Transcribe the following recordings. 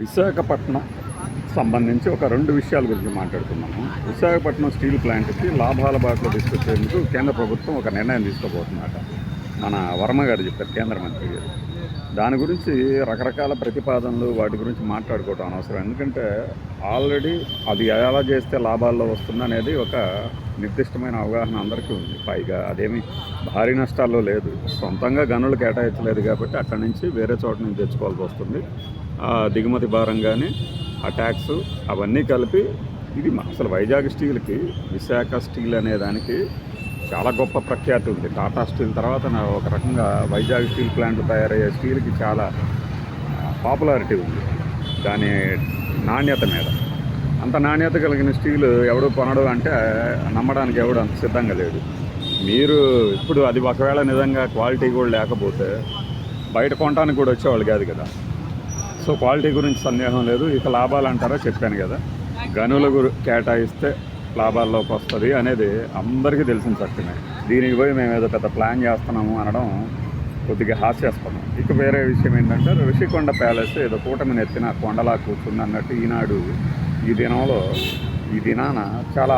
విశాఖపట్నం సంబంధించి ఒక 2 విషయాల గురించి మాట్లాడుతున్నాము. విశాఖపట్నం స్టీల్ ప్లాంట్కి లాభాల బాటలో తీసుకొచ్చేందుకు కేంద్ర ప్రభుత్వం ఒక నిర్ణయం తీసుకోబోతుందట. మన వర్మ గారు చెప్పారు, కేంద్ర మంత్రి గారు. దాని గురించి రకరకాల ప్రతిపాదనలు వాటి గురించి మాట్లాడుకోవడం అనవసరం. ఎందుకంటే ఆల్రెడీ అది ఎలా చేస్తే లాభాల్లో వస్తుంది అనేది ఒక నిర్దిష్టమైన అవగాహన అందరికీ ఉంది. పైగా అదేమి భారీ నష్టాల్లో లేదు. సొంతంగా గనులు కేటాయించలేదు కాబట్టి అక్కడి నుంచి వేరే చోట నుంచి తెచ్చుకోవాల్సి వస్తుంది. దిగుమతి భారం కానీ ఆ ట్యాక్స్ అవన్నీ కలిపి ఇది అసలు వైజాగ్ స్టీల్కి విశాఖ స్టీల్ అనే దానికి చాలా గొప్ప ప్రఖ్యాతి ఉంది. టాటా స్టీల్ తర్వాత ఒక రకంగా వైజాగ్ స్టీల్ ప్లాంట్ తయారయ్యే స్టీల్కి చాలా పాపులారిటీ ఉంది దాని నాణ్యత మీద. అంత నాణ్యత కలిగిన స్టీల్ ఎవడు కొనడు అంటే నమ్మడానికి ఎవడు అంత సిద్ధంగా లేడు. మీరు ఇప్పుడు అది ఒకవేళ నిజంగా క్వాలిటీ కూడా లేకపోతే బయట కొనడానికి కూడా వచ్చేవాళ్ళు కాదు కదా. సో క్వాలిటీ గురించి సందేహం లేదు. ఇక లాభాలు అంటారా, చెప్పాను కదా, గనుల కేటాయిస్తే లాభాల్లోకి వస్తుంది అనేది అందరికీ తెలిసిన సత్యమే. దీనికి పోయి మేము ఏదో పెద్ద ప్లాన్ చేస్తున్నాము అనడం కొద్దిగా హాస్యాస్పదం. ఇక వేరే విషయం ఏంటంటే ఋషికొండ ప్యాలెస్ ఏదో కూటమిని ఎత్తిన కొండలా కూర్చుంది అన్నట్టు ఈనాడు ఈ దినాన చాలా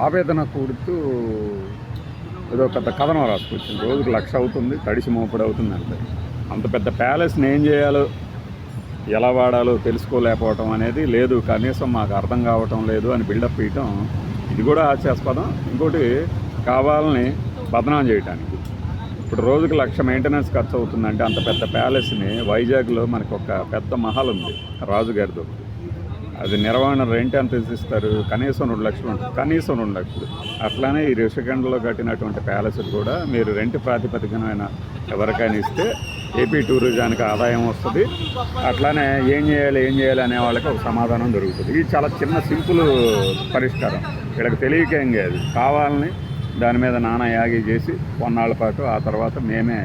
ఆవేదన కూడుతూ ఏదో పెద్ద కథనం రాసుకొచ్చింది. రోజుకు 1,00,000 అవుతుంది, తడిసి మోపుడు అవుతుంది అంటే. అంత పెద్ద ప్యాలెస్ని ఏం చేయాలో ఎలా వాడాలో తెలుసుకోలేకపోవటం అనేది లేదు. కనీసం మాకు అర్థం కావటం లేదు అని బిల్డప్ ఇవ్వటం ఇది కూడా హాస్యాస్పదం. ఇంకోటి కావాలని బదనాం చేయడానికి. ఇప్పుడు రోజుకి 1,00,000 మెయింటెనెన్స్ ఖర్చు అవుతుందంటే అంత పెద్ద ప్యాలెస్ని వైజాగ్లో మనకు ఒక పెద్ద మహల్ ఉంది రాజుగారితో. అది నిర్వహణ రెంట్ ఎంత ఇస్తారు? కనీసం 2 లక్షలు ఉంటుంది, కనీసం 2 లక్షలు. అట్లానే ఈ ఋషికొండలో కట్టినటువంటి ప్యాలెస్ కూడా మీరు రెంట్ ప్రాతిపదికన ఎవరికైనా ఇస్తే ఏపీ టూరిజానికి ఆదాయం వస్తుంది. అట్లానే ఏం చేయాలి అనే వాళ్ళకి ఒక సమాధానం దొరుకుతుంది. ఇది చాలా చిన్న సింపుల్ పరిష్కారం. వీళ్ళకి తెలియకేం కాదు, కావాలని దాని మీద నానా యాగి చేసి కొన్నాళ్ళ పాటు ఆ తర్వాత మేమే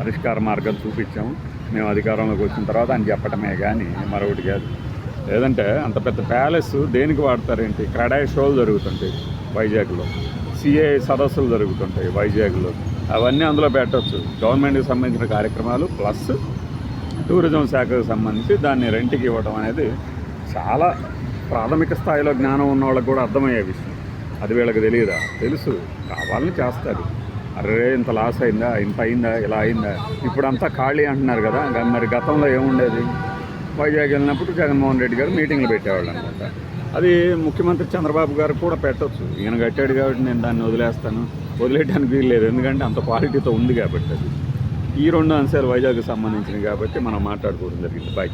పరిష్కార మార్గం చూపించాము, మేము అధికారంలోకి వచ్చిన తర్వాత అని చెప్పటమే కానీ మరొకటి కాదు. లేదంటే అంత పెద్ద ప్యాలెస్ దేనికి వాడతారేంటి? క్రెడాయ్ షోలు జరుగుతుంటాయి వైజాగ్లో, సిఐ సదస్సులు జరుగుతుంటాయి వైజాగ్లో, అవన్నీ అందులో పెట్టవచ్చు. గవర్నమెంట్కి సంబంధించిన కార్యక్రమాలు ప్లస్ టూరిజం శాఖకు సంబంధించి దాన్ని రెంట్కి ఇవ్వడం అనేది చాలా ప్రాథమిక స్థాయిలో జ్ఞానం ఉన్న వాళ్ళకి కూడా అర్థమయ్యే విషయం. అది వీళ్ళకి తెలియదా? తెలుసు, కావాలని చేస్తారు. అరే ఇంత లాస్ అయిందా, ఇంత అయిందా, ఇలా అయిందా. ఇప్పుడంతా ఖాళీ అంటున్నారు కదా. మరి గతంలో ఏముండేది? వైజాగ్ వెళ్ళినప్పుడు జగన్మోహన్ రెడ్డి గారు మీటింగ్లు పెట్టేవాళ్ళు అనమాట. అది ముఖ్యమంత్రి చంద్రబాబు గారు కూడా పెట్టవచ్చు. ఈయన కట్టాడు కాబట్టి నేను దాన్ని వదిలేయడానికి వీల్లేదు. ఎందుకంటే అంత క్వాలిటీతో ఉంది కాబట్టి. అది ఈ 2 అంశాలు వైజాగ్కి సంబంధించినవి కాబట్టి మనం మాట్లాడుకోవడం జరిగింది. బాయ్.